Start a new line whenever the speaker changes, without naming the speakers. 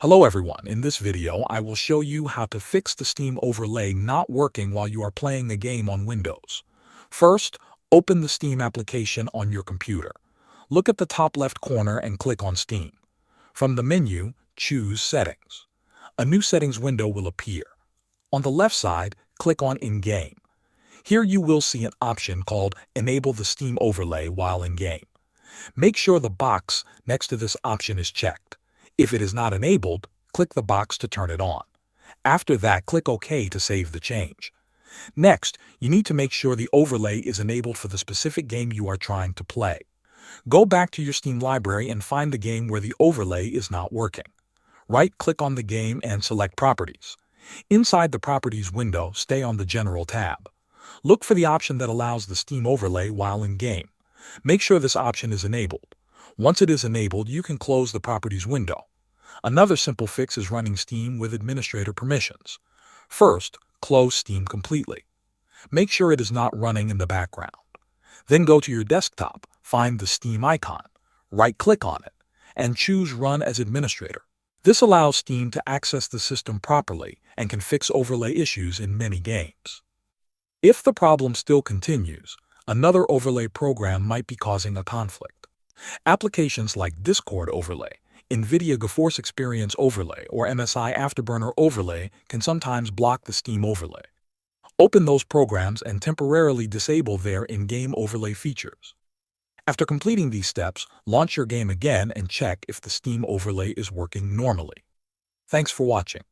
Hello everyone, in this video I will show you how to fix the Steam overlay not working while you are playing a game on Windows. First, open the Steam application on your computer. Look at the top left corner and click on Steam. From the menu, choose Settings. A new settings window will appear. On the left side, click on In-Game. Here you will see an option called Enable the Steam overlay while in-game. Make sure the box next to this option is checked. If it is not enabled, click the box to turn it on. After that, click OK to save the change. Next, you need to make sure the overlay is enabled for the specific game you are trying to play. Go back to your Steam library and find the game where the overlay is not working. Right-click on the game and select Properties. Inside the Properties window, stay on the General tab. Look for the option that allows the Steam overlay while in-game. Make sure this option is enabled. Once it is enabled, you can close the Properties window. Another simple fix is running Steam with administrator permissions. First, close Steam completely. Make sure it is not running in the background. Then go to your desktop, find the Steam icon, right-click on it, and choose Run as Administrator. This allows Steam to access the system properly and can fix overlay issues in many games. If the problem still continues, another overlay program might be causing a conflict. Applications like Discord overlay, NVIDIA GeForce Experience overlay, or MSI Afterburner overlay can sometimes block the Steam overlay. Open those programs and temporarily disable their in-game overlay features. After completing these steps, launch your game again and check if the Steam overlay is working normally. Thanks for watching.